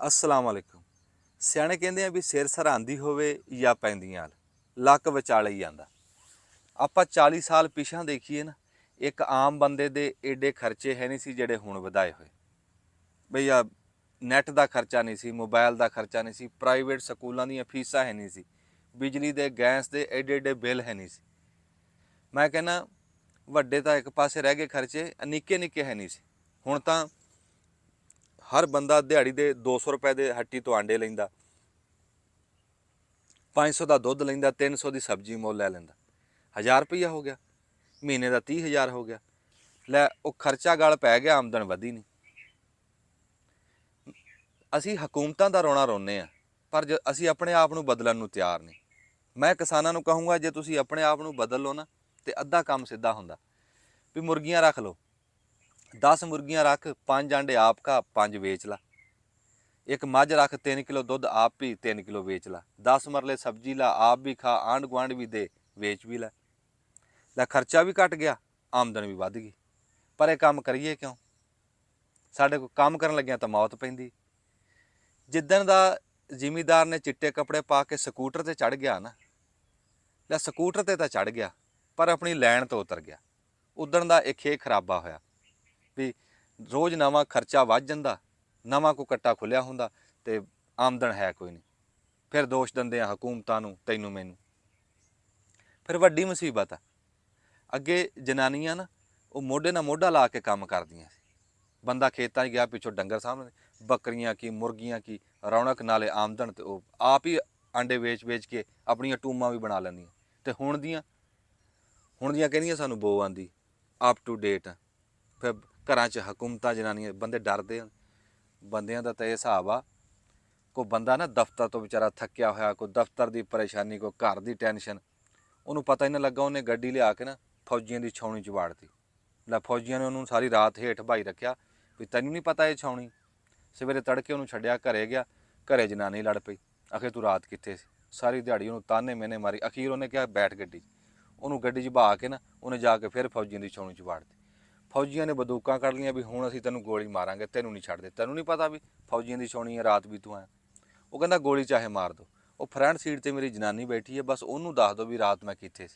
अस्सलाम वालेकुम। ਸਿਆਣੇ ਕਹਿੰਦੇ ਆ ਵੀ ਸਿਰ ਸਰਾਂਦੀ ਹੋਵੇ ਜਾਂ ਪੈਂਦੀਆਂ ਲੱਕ ਵਿਚਾਲੇ ਹੀ ਜਾਂਦਾ। ਆਪਾਂ 40 ਸਾਲ ਪਿਛਾਂ ਦੇਖੀਏ ਨਾ, ਇੱਕ ਆਮ ਬੰਦੇ ਦੇ ਏਡੇ ਖਰਚੇ ਹੈ ਨਹੀਂ ਸੀ ਜਿਹੜੇ ਹੁਣ ਵਧਾਏ ਹੋਏ। ਬਈ ਆ ਨੈਟ ਦਾ ਖਰਚਾ ਨਹੀਂ ਸੀ, ਮੋਬਾਈਲ ਦਾ ਖਰਚਾ ਨਹੀਂ ਸੀ, ਪ੍ਰਾਈਵੇਟ ਸਕੂਲਾਂ ਦੀਆਂ ਫੀਸਾਂ ਹੈ ਨਹੀਂ ਸੀ, ਬਿਜਲੀ ਦੇ ਗੈਸ ਦੇ ਏਡੇ ਏਡੇ ਬਿੱਲ ਹੈ ਨਹੀਂ ਸੀ। ਮੈਂ ਕਹਿੰਦਾ ਵੱਡੇ ਤਾਂ ਇੱਕ ਪਾਸੇ ਰਹਿ ਗਏ ਖਰਚੇ, ਨਿੱਕੇ ਨਿੱਕੇ ਹੈ ਨਹੀਂ ਸੀ। ਹੁਣ ਤਾਂ हर बंदा दिहाड़ी दे 200 रुपए के हट्टी तो आंडे लेंदा, 500 का दुध लेंदा, 300 की सब्जी मोल लै लेंदा। 1000 रुपया हो गया, महीने का 30,000 हो गया। लै वो खर्चा गल पै गया, आमदन वधी नहीं। असी हुकूमतां दा रोना रोने आ, पर जो असी अपने आप नूं बदलण नूं तैयार नहीं। मैं किसानां नूं कहूँगा, जे तुसी अपने आप नूं बदल लो ना तो अद्धा काम सीधा हुंदा। भी मुर्गियां रख लो, 10 मुर्गियां रख, 5 आंडे आप खा, 5 वेच ला। एक मझ रख, 3 किलो दुध आप पी, 3 किलो वेच ला। 10 मरले सब्जी ला, आप भी खा, आंढ गुआंढ भी दे, वेच भी ला। खर्चा भी घट गया, आमदन भी वध गई। पर यह काम करिए क्यों? साडे कोल काम करन लग्गियां तां मौत पैंदी। जिद्दण दा जिमीदार ने चिट्टे कपड़े पा के स्कूटर ते चढ़ गया ना, स्कूटर ते तां चढ़ गया पर अपनी लैन तो उतर गया। उदण दा एक ये खराबा होया भी रोज़ नवां खर्चा वध जांदा, नवां को कट्टा खुलिया हुंदा ते आमदन है कोई नहीं। फिर दोष दिंदे आ हुकूमतां नूं, तैनूं मैनूं। फिर वड्डी मुसीबत आ। अगे जनानियां ना वो मोढे नाल मोढा ला के काम करदियां सी। बंदा खेतां 'च गया, पिछों डंगर सामने, बकरियां की मुर्गियां की रौनक नाले आमदन, ते वो आप ही आंडे वेच वेच के अपनियां टूमां भी बना लैंदियां। ते हुण दियां कहदियां सानूं बो आंदी, अप टू डेट। फिर घरां च हुकूमतां जनानियां, बंदे डरदे आ। बंदियां दा तां इह हिसाब आ, कोई बंदा ना दफ्तर तो बेचारा थक्किया होया, कोई दफ्तर की परेशानी, कोई घर की टेंशन, उन्होंने पता ही नहीं लगा, उन्हें गड्डी लिया के ना फौजियों की छाउनी च वाड़ती। लै फौजियों ने उन्होंने सारी रात हेठ बहाई रखिया भी तैनूं नहीं पता ये छाउनी। सवेरे तड़के उन्होंने छड्डिया, घरे गया, घरे जनानी लड़ पई, आखे तू रात कित्थे सी। सारी दिहाड़ी उन्होंने ताने मेने मारी, अखीर उन्हें कहा बैठ गड्डी च। उन्होंने गड्डी च बहा के ना उन्हें जाके फिर फौजियों की छाउनी च वाड़ती। फौजियों ने बंदूकां कढ़ लियां भी हुण असीं तैनूं गोली मारांगे, तैनूं नहीं छड्डदे। तैनूं नहीं पता भी फौजियों की छाउनी है, रात भी तूं आया। वो कहंदा गोली चाहे मार दो, वो फ्रंट सीट ते मेरी जनानी बैठी है, बस उन्होंने दस दो भी रात मैं कित्थे सी।